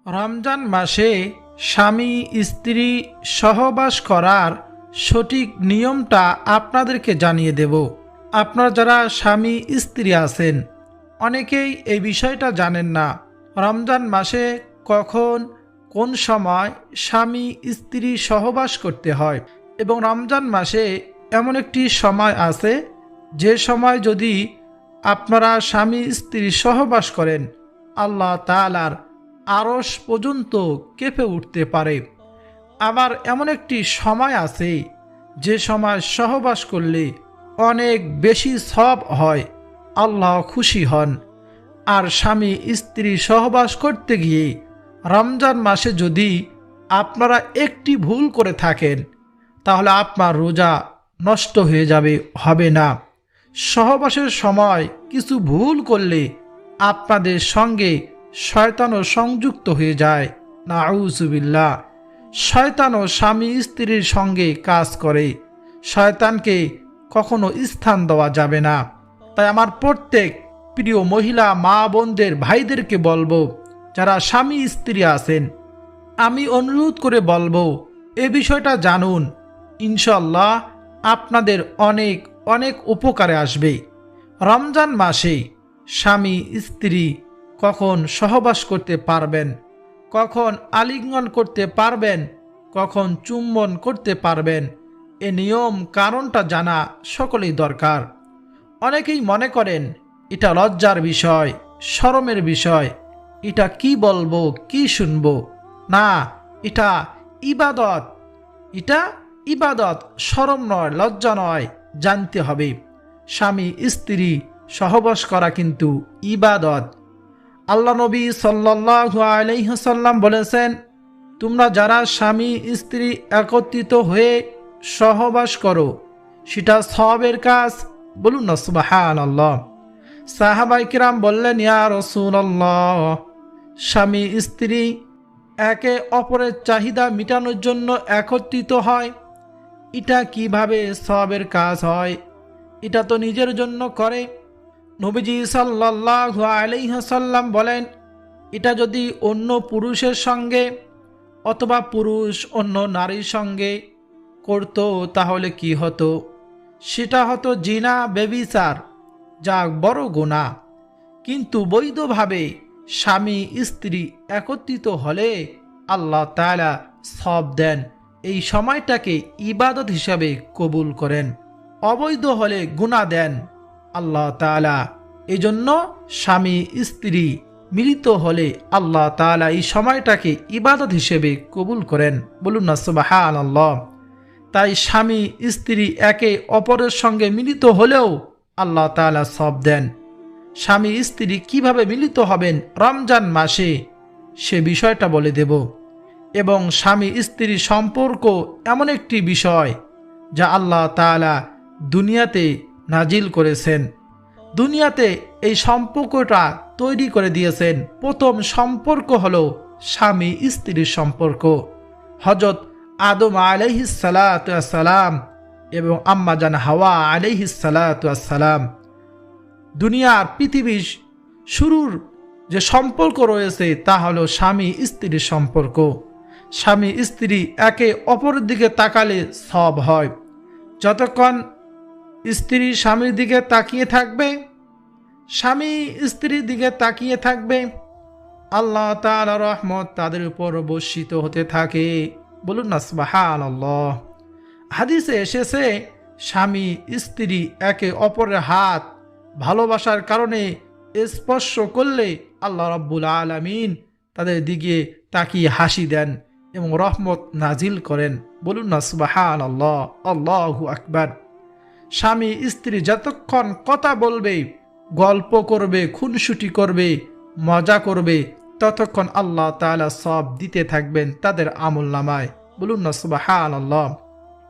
রমজান মাসে স্বামী স্ত্রী সহবাস করার সঠিক নিয়মটা আপনাদেরকে জানিয়ে দেব। আপনারা যারা স্বামী স্ত্রী আছেন অনেকেই এই বিষয়টা জানেন না। রমজান মাসে কখন কোন সময় স্বামী স্ত্রী সহবাস করতে হয়, এবং রমজান মাসে এমন একটি সময় আছে যে সময় যদি আপনারা স্বামী স্ত্রী সহবাস করেন আল্লাহ তাআলার আরশ পর্যন্ত কেঁপে উঠতে পারে। আবার এমন একটি সময় আছে যে সময় সহবাস করলে অনেক বেশি সওয়াব হয়, আল্লাহ খুশি হন। আর স্বামী স্ত্রী সহবাস করতে গিয়ে রমজান মাসে যদি আপনারা একটি ভুল করে থাকেন তাহলে আপনার রোজা নষ্ট হয়ে হবে না। সহবাসের সময় কিছু ভুল করলে আপনাদের সঙ্গে শয়তানও সংযুক্ত হয়ে যায়। নাউযুবিল্লাহ। শয়তানও স্বামী স্ত্রীর সঙ্গে কাজ করে, শয়তানকে কখনো স্থান দেওয়া যাবে না। তাই আমার প্রত্যেক প্রিয় মহিলা মা বোনদের ভাইদেরকে বলবো, যারা স্বামী স্ত্রী আছেন, আমি অনুরোধ করে বলবো এ বিষয়টা জানুন, ইনশাল্লাহ আপনাদের অনেক অনেক উপকারে আসবে। রমজান মাসে স্বামী স্ত্রী কখন সহবাস করতে পারবেন, কখন আলিঙ্গন করতে পারবেন, কখন চুম্বন করতে পারবেন, এ নিয়ম কারণটা জানা সকলেই দরকার। অনেকেই মনে করেন এটা লজ্জার বিষয়, শরমের বিষয়, এটা কি বলবো কি শুনবো। না, এটা ইবাদত, এটা ইবাদত, শরম নয়, লজ্জা নয়। জানতে হবে স্বামী স্ত্রী সহবাস করা কিন্তু ইবাদত। আল্লাহ নবী সাল্লাল্লাহু আলাইহি ওয়াসাল্লাম বলেছেন, তোমরা যারা স্বামী স্ত্রী একত্রিত হয়ে সহবাস করো সেটা সওয়াবের কাজ। বলুন না সুবহানাল্লাহ। সাহাবায়ে কিরাম বললেন, ইয়া রাসূলুল্লাহ, স্বামী স্ত্রী একে অপরের চাহিদা মেটানোর জন্য একত্রিত হয়, এটা কিভাবে সওয়াবের কাজ হয়? এটা তো নিজের জন্য করে। নবীজি সাল্লাল্লাহু আলাইহি ওয়াসাল্লাম বলেন, এটা যদি অন্য পুরুষের সঙ্গে অথবা পুরুষ অন্য নারীর সঙ্গে করত তাহলে কি হতো? সেটা হতো জিনা, ব্যভিচার, যা বড় গুনাহ। কিন্তু বৈধভাবে স্বামী স্ত্রী একত্রিত হলে আল্লাহ তাআলা সওয়াব দেন, এই সময়টাকে ইবাদত হিসাবে কবুল করেন। অবৈধ হলে গুনাহ দেন আল্লাহ তাআলা। এই জন্য স্বামী স্ত্রী মিলিত হলে আল্লাহ তাআলা এই সময়টাকে ইবাদত হিসেবে কবুল করেন। বলুন না সুবহানাল্লাহ। তাই স্বামী স্ত্রী একে অপরের সঙ্গে মিলিত হলেও আল্লাহ তাআলা সওয়াব দেন। স্বামী স্ত্রী কিভাবে মিলিত হবেন রমজান মাসে সে বিষয়টা বলে দেব। এবং স্বামী স্ত্রী সম্পর্ক এমন একটি বিষয় যা আল্লাহ তাআলা দুনিয়াতে নাজিল করেছেন, দুনিয়াতে এই সম্পর্কটা তৈরি করে দিয়েছেন। প্রথম সম্পর্ক হলো স্বামী স্ত্রীর সম্পর্ক। হযরত আদম আলাইহিস সালাতু ওয়াস সালাম এবং আম্মা জান হাওয়া আলাইহিস সালাতু ওয়াস সালাম, দুনিয়ার পৃথিবীর শুরুর যে সম্পর্ক রয়েছে তা হলো স্বামী স্ত্রীর সম্পর্ক। স্বামী স্ত্রী একে অপরের দিকে তাকালে সওয়াব হয়। যতক্ষণ স্ত্রী স্বামীর দিকে তাকিয়ে থাকবে, স্বামী স্ত্রীর দিকে তাকিয়ে থাকবে, আল্লাহ তাআলার রহমত তাদের উপর বর্ষিত হতে থাকে। বলুন না সুবহানাল্লাহ। হাদিসে এসেছে, স্বামী স্ত্রী একে অপরের হাত ভালোবাসার কারণে স্পর্শ করলে আল্লাহ রাব্বুল আলামিন তাদের দিকে তাকিয়ে হাসি দেন এবং রহমত নাজিল করেন। বলুন না সুবহানাল্লাহ, আল্লাহু আকবার। স্বামী স্ত্রী যতক্ষণ কথা বলবে, গল্প করবে, খুনসুটি করবে, মজা করবে, ততক্ষণ আল্লাহ তাআলা সওয়াব দিতে থাকবেন তাদের আমলনামায়। বলুন না সুবহানাল্লাহ।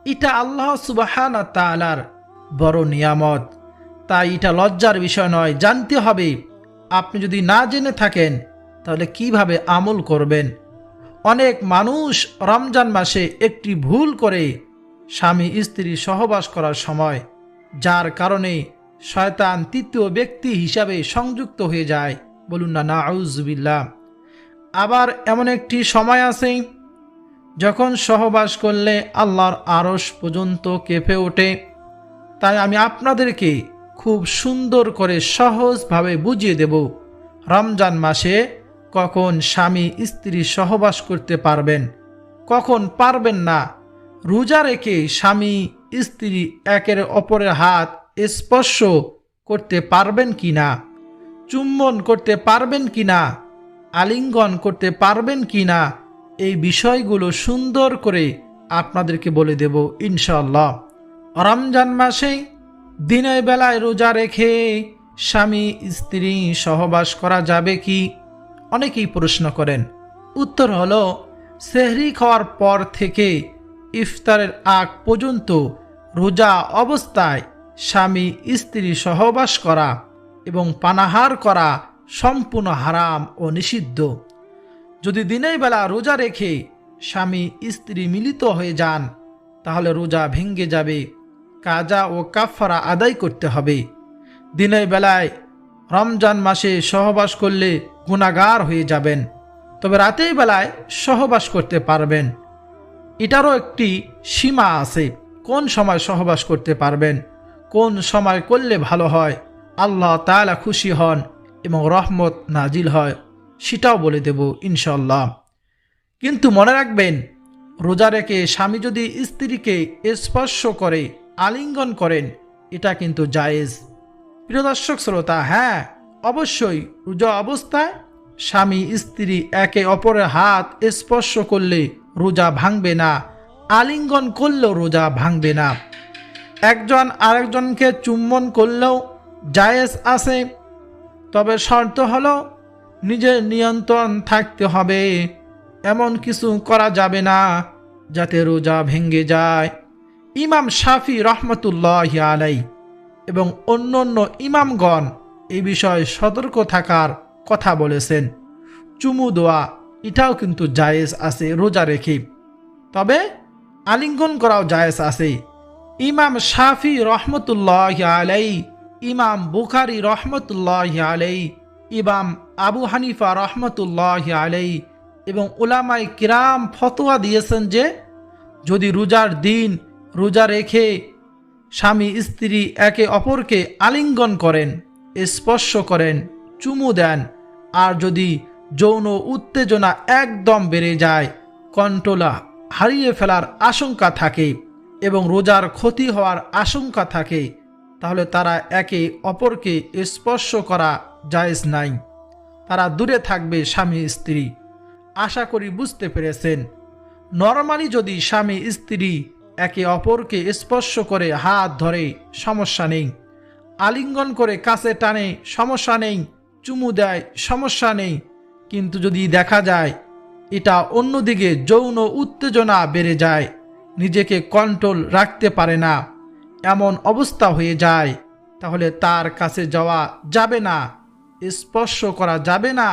এটা আল্লাহ সুবহানাহু তাআলার বড় নিয়ামত। তাই এটা লজ্জার বিষয় নয়, জানতে হবে। আপনি যদি না জেনে থাকেন তাহলে কিভাবে আমল করবেন? অনেক মানুষ রমজান মাসে একটি ভুল করে স্বামী স্ত্রী সহবাস করার সময়, যার কারণে শয়তান তৃতীয় ব্যক্তি হিসাবে সংযুক্ত হয়ে যায়। বলুন না নাউযুবিল্লাহ। আবার এমন একটি সময় আছে যখন সহবাস করলে আল্লাহর আরশ পর্যন্ত কেঁপে ওঠে। তাই আমি আপনাদেরকে খুব সুন্দর করে সহজভাবে বুঝিয়ে দেব রমজান মাসে কখন স্বামী স্ত্রী সহবাস করতে পারবেন, কখন পারবেন না। রোজা রেখে স্বামী স্ত্রী একের অপরের হাত স্পর্শ করতে পারবেন কিনা, চুম্বন করতে পারবেন কিনা, আলিঙ্গন করতে পারবেন কিনা, এই বিষয়গুলো সুন্দর করে আপনাদেরকে বলে দেব ইনশাআল্লাহ। রমজান মাসে দিনের বেলায় রোজা রেখে স্বামী স্ত্রী সহবাস করা যাবে কি? অনেকেই প্রশ্ন করেন। উত্তর হলো, সেহরি খাওয়ার পর থেকে ইফতারের আগ পর্যন্ত রোজা অবস্থায় স্বামী স্ত্রী সহবাস করা এবং পানাহার করা সম্পূর্ণ হারাম ও নিষিদ্ধ। যদি দিনের বেলা রোজা রেখে স্বামী স্ত্রী মিলিত হয়ে যান তাহলে রোজা ভেঙে যাবে, কাজা ও কাফারা আদায় করতে হবে। দিনের বেলায় রমজান মাসে সহবাস করলে গুনাহগার হয়ে যাবেন, তবে রাতের বেলায় সহবাস করতে পারবেন। এটারও একটি সীমা আছে, কোন সময় সহবাস করতে পারবেন, কোন সময় করলে ভালো হয়, আল্লাহ তাআলা খুশি হন এবং রহমত নাজিল হয়, সেটাও বলে দেব ইনশাআল্লাহ। কিন্তু মনে রাখবেন, রোজা রেখে স্বামী যদি স্ত্রীকে স্পর্শ করে আলিঙ্গন করেন এটা কিন্তু জায়েজ। প্রিয় দর্শক শ্রোতা, হ্যাঁ অবশ্যই রোজা অবস্থায় স্বামী স্ত্রী একে অপরের হাত স্পর্শ করলে রোজা ভাঙবে না, আলিঙ্গন করলেও রোজা ভাঙবে না। একজন আরেকজনকে চুম্বন করলেও জায়েজ আছে, তবে শর্ত হলো নিজের নিয়ন্ত্রণ থাকতে হবে, এমন কিছু করা যাবে না যাতে রোজা ভেঙে যায়। ইমাম শাফি রহমতুল্লাহি আলাইহি এবং অন্যান্য ইমামগণ এই বিষয়ে সতর্ক থাকার কথা বলেছেন। চুমু দেওয়া এটাও কিন্তু জায়েজ আছে রোজা রেখে, তবে আলিঙ্গন করাও জায়েজ আছে। ইমাম শাফি রহমতুল্লাহি আলাইহি, ইমাম বুখারী রহমতুল্লাহি আলাইহি, ইমাম আবু হানিফা রহমতুল্লাহি আলাইহি এবং উলামায়ে কিরাম ফতোয়া দিয়েছেন যে যদি রোজার দিন রোজা রেখে স্বামী স্ত্রী একে অপরকে আলিঙ্গন করেন, স্পর্শ করেন, চুমু দেন, আর যদি যৌন উত্তেজনা একদম বেড়ে যায়, কন্ট্রোল হারিয়ে ফেলার আশঙ্কা থাকে এবং রোজার ক্ষতি হওয়ার আশঙ্কা থাকে, তাহলে তারা একে অপরকে স্পর্শ করা জায়েজ নাই, তারা দূরে থাকবে স্বামী স্ত্রী। আশা করি বুঝতে পেরেছেন। নরমালি যদি স্বামী স্ত্রী একে অপরকে স্পর্শ করে হাত ধরে সমস্যা নেই, আলিঙ্গন করে কাছে টানে সমস্যা নেই, চুমু দেয় সমস্যা নেই। কিন্তু যদি দেখা যায় এটা অন্যদিকে যৌন উত্তেজনা বেড়ে যায়, নিজেকে কন্ট্রোল রাখতে পারে না, এমন অবস্থা হয়ে যায়, তাহলে তার কাছে যাওয়া যাবে না, স্পর্শ করা যাবে না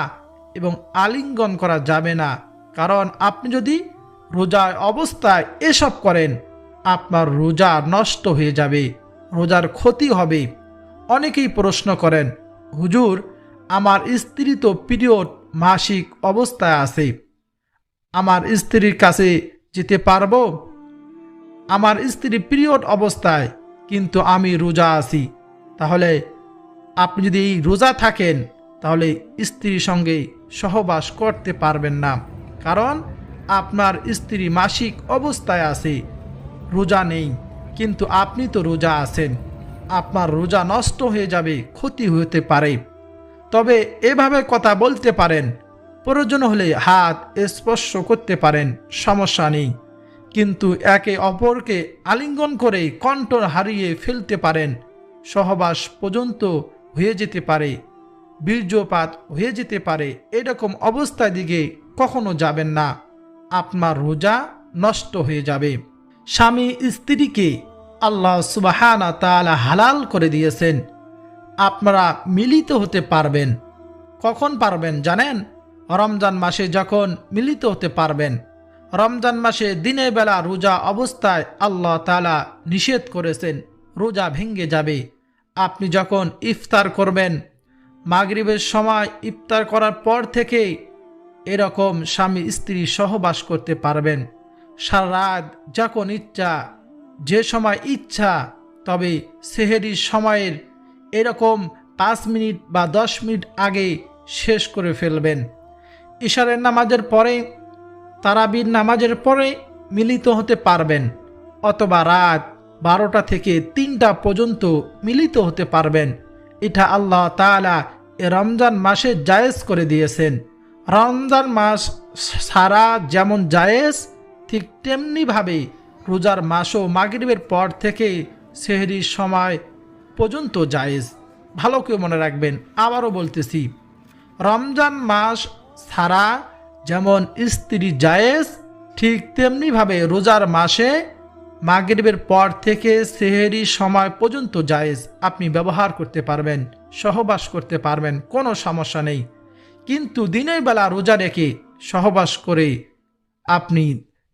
এবং আলিঙ্গন করা যাবে না। কারণ আপনি যদি রোজার অবস্থায় এসব করেন আপনার রোজা নষ্ট হয়ে যাবে, রোজার ক্ষতি হবে। অনেকেই প্রশ্ন করেন, হুজুর আমার স্ত্রী তো পিরিয়ড মাসিক অবস্থায় আছে, আমার স্ত্রীর কাছে যেতে পারবো? আমার স্ত্রী পিরিয়ড অবস্থায় কিন্তু আমি রোজা আছি। তাহলে আপনি যদি এই রোজা থাকেন তাহলে স্ত্রীর সঙ্গে সহবাস করতে পারবেন না, কারণ আপনার স্ত্রী মাসিক অবস্থায় আছে, রোজা নেই, কিন্তু আপনি তো রোজা আছেন, আপনার রোজা নষ্ট হয়ে যাবে, ক্ষতি হতে পারে। তবে এভাবে কথা বলতে পারেন, প্রয়োজন হলে হাত স্পর্শ করতে পারেন, সমস্যা নেই, কিন্তু একে অপরকে আলিঙ্গন করে কন্ট্রোল হারিয়ে ফেলতে পারেন, সহবাস পর্যন্ত হয়ে যেতে পারে, বীর্যপাত হয়ে যেতে পারে। এরকম অবস্থার দিকে কখনো যাবেন না, আপনার রোজা নষ্ট হয়ে যাবে। স্বামী স্ত্রীকে আল্লাহ সুবহানাহু ওয়া তাআলা হালাল করে দিয়েছেন, আপনারা মিলিত হতে পারবেন। কখন পারবেন জানেন? রমজান মাসে যখন মিলিত হতে পারবেন। রমজান মাসে দিনের বেলা রোজা অবস্থায় আল্লাহ তাআলা নিষেধ করেছেন, রোজা ভেঙে যাবে। আপনি যখন ইফতার করবেন, মাগরিবের সময় ইফতার করার পর থেকে এরকম স্বামী স্ত্রী সহবাস করতে পারবেন। সারা রাত যখন ইচ্ছা, যে সময় ইচ্ছা, তবে সেহেরির সময়ের এরকম 5 মিনিট বা 10 মিনিট আগে শেষ করে ফেলবেন। ইশারের নামাজের পরে, তারাবির নামাজের পরে মিলিত হতে পারবেন, অথবা রাত 12টা থেকে 3টা পর্যন্ত মিলিত হতে পারবেন। এটা আল্লাহ তাআলা এ রমজান মাসে জায়েজ করে দিয়েছেন। রমজান মাস সারা যেমন জায়েজ, ঠিক তেমনিভাবে রোজার মাসও মাগরিবের পর থেকে সেহরির সময় পর্যন্ত জায়েজ। ভালো করে মনে রাখবেন, আবারও বলতেছি, রমজান মাস সারা যেমন স্ত্রী জায়েজ, ঠিক তেমনিভাবে রোজার মাসে মাগরিবের পর থেকে সেহরির সময় পর্যন্ত জায়েজ। আপনি ব্যবহার করতে পারবেন, সহবাস করতে পারবেন, কোনো সমস্যা নেই। কিন্তু দিনের বেলা রোজা রেখে সহবাস করে আপনি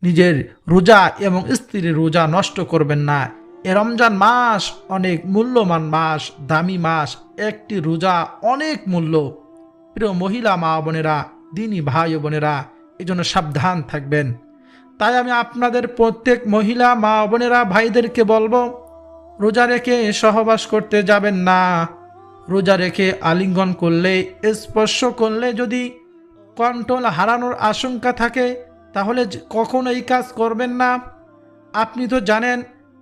নিজের রোজা এবং স্ত্রীর রোজা নষ্ট করবেন না। এ রমজান মাস অনেক মূল্যবান মাস, দামি মাস, একটি রোজা অনেক মূল্য। প্রিয় মহিলা মা বোনেরা, দিনী ভাই বোনেরা, এই জন্য সাবধান থাকবেন। তাই আমি আপনাদের প্রত্যেক মহিলা মা বোনেরা ভাইদেরকে বলবো, রোজা রেখে সহবাস করতে যাবেন না। রোজা রেখে আলিঙ্গন করলে, স্পর্শ করলে যদি কন্ট্রোল হারানোর আশঙ্কা থাকে, তাহলে কখনো এই কাজ করবেন না। আপনি তো জানেন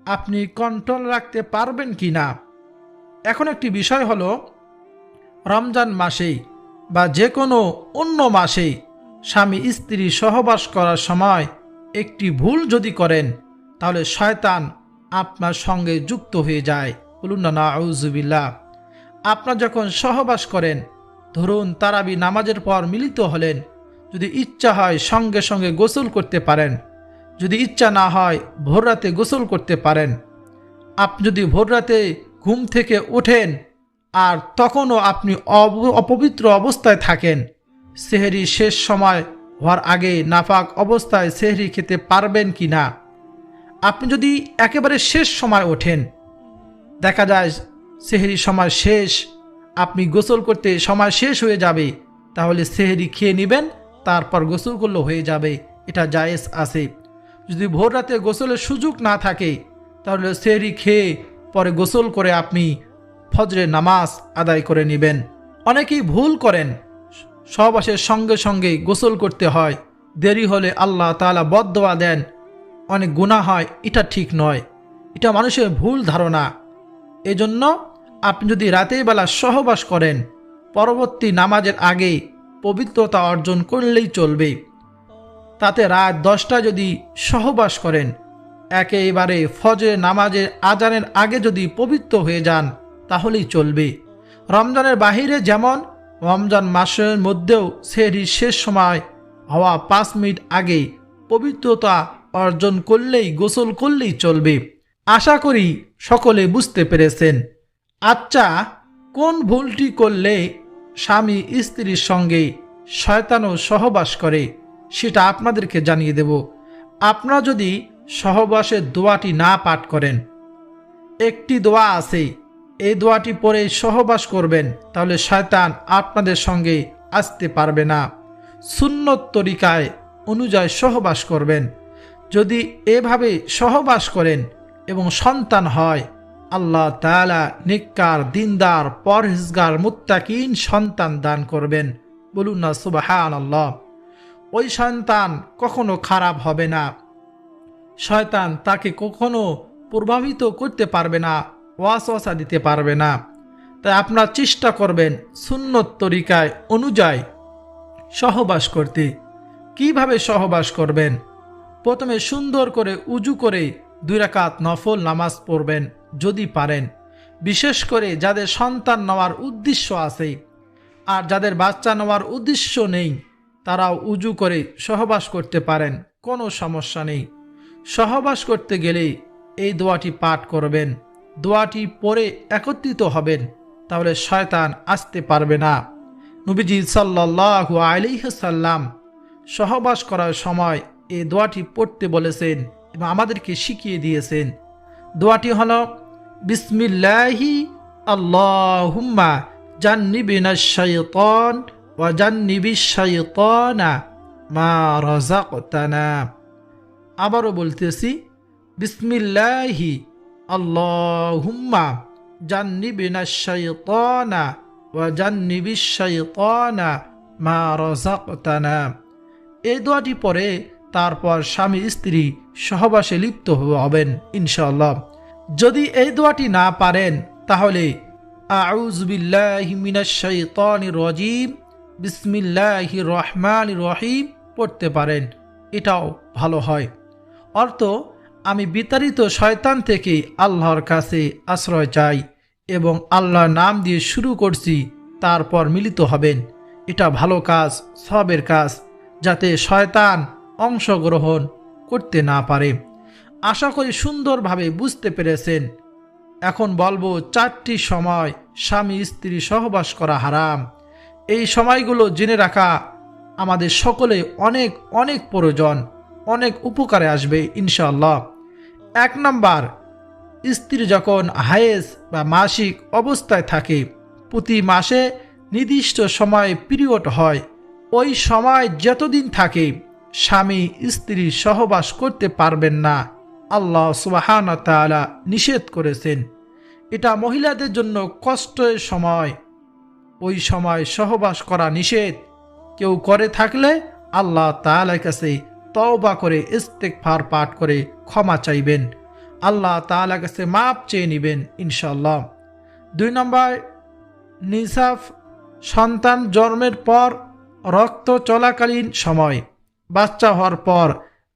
আপনি কন্ট্রোল রাখতে পারবেন কি না। এখন একটি বিষয় হলো, রমজান মাসেই বা যে কোনো অন্য মাসেই স্বামী স্ত্রী সহবাস করার সময় একটি ভুল যদি করেন, তাহলে শয়তান আপনার সঙ্গে যুক্ত হয়ে যায়। বলুন না নাউযুবিল্লাহ। আপনার যখন সহবাস করেন, ধরুন তারাবি নামাজের পর মিলিত হলেন, যদি ইচ্ছা হয় সঙ্গে সঙ্গে গোসল করতে পারেন, যদি ইচ্ছা না হয় ভোর রাতে গোসল করতে পারেন। আপনি যদি ভোর রাতে ঘুম থেকে ওঠেন আর তখনও আপনি অপবিত্র অবস্থায় থাকেন, সেহরি শেষ সময় হওয়ার আগে নাপাক অবস্থায় সেহরি খেতে পারবেন কি না। আপনি যদি একেবারে শেষ সময় ওঠেন, দেখা যায় সেহরি সময় শেষ, আপনি গোসল করতে সময় শেষ হয়ে যাবে, তাহলে সেহরি খেয়ে নেবেন, তারপর গোসল করলে হয়ে যাবে, এটা জায়েজ আছে। যদি ভোর রাতে গোসলের সুযোগ না থাকে, তাহলে সেহরি খেয়ে পরে গোসল করে আপনি ফজরের নামাজ আদায় করে নেবেন। অনেকেই ভুল করেন, সহবাসের সঙ্গে সঙ্গে গোসল করতে হয়, দেরি হলে আল্লাহ তাআলা বদদোয়া দেন, অনেক গুনাহ হয়। এটা ঠিক নয়, এটা মানুষের ভুল ধারণা। এজন্য আপনি যদি রাতের বেলা সহবাস করেন, পরবর্তী নামাজের আগে পবিত্রতা অর্জন করলেই চলবে। তাতে রাত 10টায় যদি সহবাস করেন, একেবারে ফজরের নামাজের আজানের আগে যদি পবিত্র হয়ে যান, তাহলেই চলবে। রমজানের বাহিরে যেমন, রমজান মাসের মধ্যেও সেহরির শেষ সময় হওয়া 5 মিনিট আগে পবিত্রতা অর্জন করলেই, গোসল করলেই চলবে। আশা করি সকলে বুঝতে পেরেছেন। আচ্ছা, কোন ভুলটি করলে স্বামী স্ত্রীর সঙ্গে শয়তানও সহবাস করে, সেটা আপনাদেরকে জানিয়ে দেব। আপনারা যদি সহবাসের দোয়াটি না পাঠ করেন, একটি দোয়া আছে, এই দোয়াটি পরে সহবাস করবেন, তাহলে শয়তান আপনাদের সঙ্গে আসতে পারবে না। সুন্নত তরিকায় অনুযায়ী সহবাস করবেন। যদি এভাবে সহবাস করেন এবং সন্তান হয়, আল্লাহ তাআলা নেককার, দিনদার, পরহেজগার, মুত্তাকিন সন্তান দান করবেন। বলুন না সুবহানাল্লাহ। ওই সন্তান কখনো খারাপ হবে না, শয়তান তাকে কখনো প্রভাবিত করতে পারবে না, ওয়াসওয়াসা দিতে পারবে না। তাই আপনারা চেষ্টা করবেন সুন্নত তরিকায় অনুযায়ী সহবাস করতে। কিভাবে সহবাস করবেন? প্রথমে সুন্দর করে উজু করে 2 রাকাত নফল নামাজ পড়বেন যদি পারেন। বিশেষ করে যাদের সন্তান নেওয়ার উদ্দেশ্য আছে আর যাদের বাচ্চা নেওয়ার উদ্দেশ্য নেই, তারাও উজু করে সহবাস করতে পারেন, কোনো সমস্যা নেই। সহবাস করতে গেলে এই দোয়াটি পাঠ করবেন, দোয়াটি পড়ে একত্রিত হবেন, তাহলে শয়তান আসতে পারবে না। নবীজি সাল্লাল্লাহু আলাইহি সাল্লাম সহবাস করার সময় এই দোয়াটি পড়তে বলেছেন এবং আমাদেরকে শিখিয়ে দিয়েছেন। দোয়াটি হলো, বিসমিল্লাহি আল্লাহুম্মা জান্নিবিনাশ শাইতান ওয়া জান্নিবিশ শাইতানা মা রাযাকতানা। আবারও বলতেছি, বিসমিল্লাহি আল্লাহুম্মা জান্নিবিনাশ শাইতানা ওয়া জান্নিবিশ শাইতানা মা রাযাকতানা। এই দোয়াটি পরে তারপর স্বামী স্ত্রী সহবাসে লিপ্ত হবেন ইনশাআল্লাহ। যদি এই দোয়াটি না পারেন তাহলে আউযু বিল্লাহি মিনাশ শাইতানির রাজিম বিসমিল্লাহির রহমানির রহিম পড়তে পারেন, এটাও ভালো হয়। অর্থ, আমি বিতাড়িত শয়তান থেকে আল্লাহর কাছে আশ্রয় চাই এবং আল্লাহর নাম দিয়ে শুরু করছি, তারপর মিলিত হবেন। এটা ভালো কাজ, সওয়াবের কাজ, যাতে শয়তান অংশগ্রহণ করতে না পারে। আশা করি সুন্দরভাবে বুঝতে পেরেছেন। এখন বলবো 4টি সময় স্বামী স্ত্রী সহবাস করা হারাম। এই সময়গুলো জেনে রাখা আমাদের সকলে অনেক অনেক প্রয়োজন, অনেক উপকারে আসবে ইনশাআল্লাহ। 1 নম্বর, স্ত্রী যখন হায়েজ বা মাসিক অবস্থায় থাকে, প্রতি মাসে নির্দিষ্ট সময়ে পিরিয়ড হয়, ওই সময় যতদিন থাকে স্বামী স্ত্রী সহবাস করতে পারবেন না। আল্লাহ সুবহানাহু ওয়া তাআলা নিষেধ করেছেন। এটা মহিলাদের জন্য কষ্টের সময়, ওই সময় সহবাস করা নিষেধ। কেউ করে থাকলে আল্লাহ তাআলার কাছে তওবা করে ইস্তেগফার পাঠ করে ক্ষমা চাইবেন, আল্লাহ তাআলার কাছে মাপ চেয়ে নেবেন ইনশাআল্লাহ। 2 নম্বর, নিসাফ সন্তান জন্মের পর রক্ত চলাকালীন সময়, বাচ্চা হওয়ার পর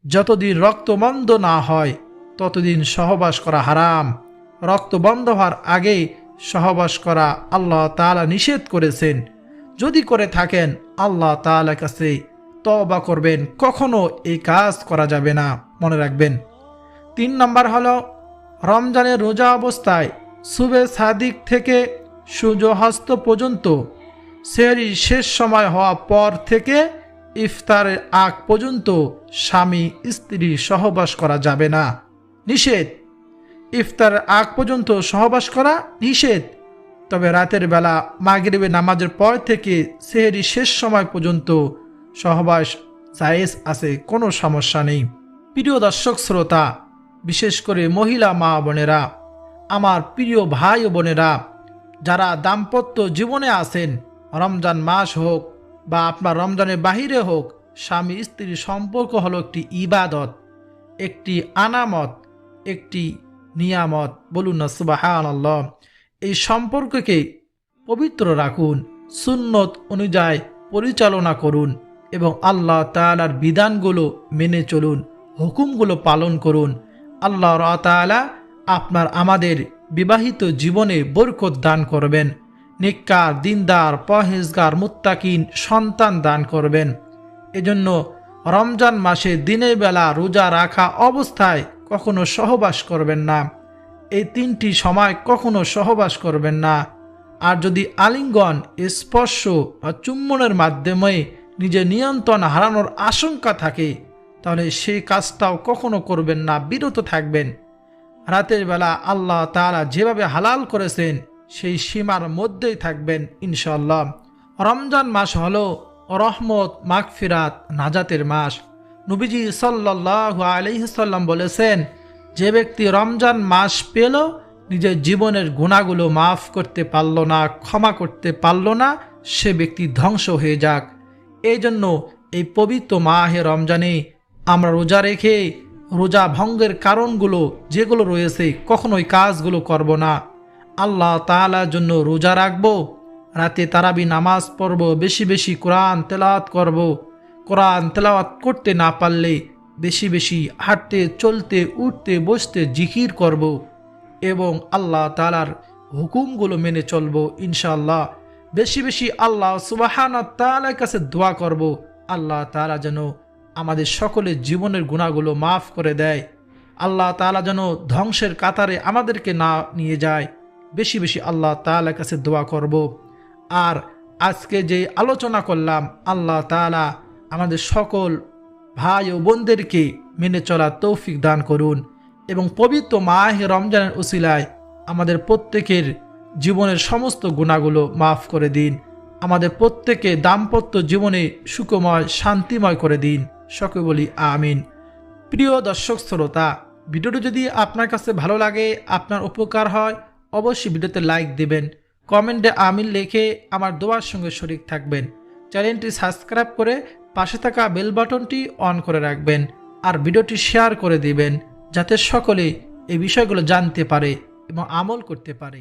যতদিন রক্ত বন্ধ না হয় ততদিন সহবাস করা হারাম। রক্ত বন্ধ হওয়ার আগে সহবাস করা আল্লাহ তাআলা নিষেধ করেছেন। যদি করে থাকেন আল্লাহ তাআলার কাছে তওবা করবেন, কখনো এই কাজ করা যাবে না, মনে রাখবেন। 3 নম্বর হলো, রমজানের রোজা অবস্থায় সুবে সাদিক থেকে সূর্য হস্ত পর্যন্ত, সেহরি শেষ সময় হওয়া পর থেকে ইফতারের আগ পর্যন্ত স্বামী স্ত্রী সহবাস করা যাবে না, নিষেধ। ইফতারের আগ পর্যন্ত সহবাস করা নিষেধ, তবে রাতের বেলা মাগরিবের নামাজের পর থেকে সেহরি শেষ সময় পর্যন্ত সহবাস জায়েজ আছে, কোনো সমস্যা নেই। প্রিয় দর্শক শ্রোতা, বিশেষ করে মহিলা মা বোনেরা, আমার প্রিয় ভাই ও বোনেরা, যারা দাম্পত্য জীবনে আছেন, রমজান মাস হোক বা আপনার রমজানের বাহিরে হোক, স্বামী স্ত্রীর সম্পর্ক হলো একটি ইবাদত, একটি আনামত, একটি নিয়ামত। বলুন না সুবহানাল্লাহ। এই সম্পর্ককে পবিত্র রাখুন, সুন্নত অনুযায়ী পরিচালনা করুন এবং আল্লাহ তাআলার বিধানগুলো মেনে চলুন, হুকুমগুলো পালন করুন। আল্লাহ তাআলা আপনার আমাদের বিবাহিত জীবনে বরকত দান করবেন, নেককার, দিনদার, পরহেজগার, মুত্তাকিন সন্তান দান করবেন। এজন্য রমজান মাসে দিনের বেলা রোজা রাখা অবস্থায় কখনো সহবাস করবেন না। এই 3টি সময় কখনো সহবাস করবেন না। আর যদি আলিঙ্গন, স্পর্শ বা চুম্বনের মাধ্যমে নিজের নিয়ন্ত্রণ হারানোর আশঙ্কা থাকে, তাহলে সেই কাজটাও কখনো করবেন না, বিরত থাকবেন। রাতের বেলা আল্লাহ তাআলা যেভাবে হালাল করেছেন সেই সীমার মধ্যেই থাকবেন ইনশাআল্লাহ। রমজান মাস হলো রহমত, মাগফিরাত, নাজাতের মাস। নবীজি সাল্লাল্লাহু আলাইহি সাল্লাম বলেছেন, যে ব্যক্তি রমজান মাস পেল, নিজের জীবনের গুনাহগুলো মাফ করতে পারল না, ক্ষমা করতে পারল না, সে ব্যক্তি ধ্বংস হয়ে যাক। এই জন্য এই পবিত্র মাহে রমজানে আমরা রোজা রেখে রোজা ভঙ্গের কারণগুলো যেগুলো রয়েছে কখনোই কাজগুলো করব না। আল্লাহ তাআলার জন্য রোজা রাখব, রাতে তারাবি নামাজ পড়ব, বেশি বেশি কোরআন তেলাওয়াত করব। কোরআন তেলাওয়াত করতে না পারলে বেশি বেশি হাঁটতে, চলতে, উঠতে, বসতে জিকির করব এবং আল্লাহ তাআলার হুকুমগুলো মেনে চলব ইনশাআল্লাহ। বেশি বেশি আল্লাহ সুবহানাহু ওয়া তাআলার কাছে দোয়া করব, আল্লাহ তাআলা যেন আমাদের সকলের জীবনের গুনাহগুলো মাফ করে দেয়। আল্লাহ তাআলা যেন ধ্বংসের কাতারে আমাদেরকে না নিয়ে যায়। বেশি বেশি আল্লাহ তাআলার কাছে দোয়া করব। আর আজকে যে আলোচনা করলাম, আল্লাহ তাআলা আমাদের সকল ভাই ও বোনদেরকে মেনে চলার তৌফিক দান করুন এবং পবিত্র মাহে রমজানের উসিলায় আমাদের প্রত্যেকের জীবনের সমস্ত গুনাহগুলো মাফ করে দিন। আমাদের প্রত্যেকে দাম্পত্য জীবনে সুখময় শান্তিময় করে দিন। সকলে বলি আমিন। প্রিয় দর্শক শ্রোতা, ভিডিওটি যদি আপনার কাছে ভালো লাগে, আপনার উপকার হয়, অবশ্যই ভিডিওতে লাইক দিবেন, কমেন্টে আমিন লিখে আমার দোয়ার সঙ্গে শরীক থাকবেন। চ্যানেলটি সাবস্ক্রাইব করে পাশে থাকা বেল বাটনটি অন করে রাখবেন আর ভিডিওটি শেয়ার করে দিবেন, যাতে সকলে এই বিষয়গুলো জানতে পারে এবং আমল করতে পারে।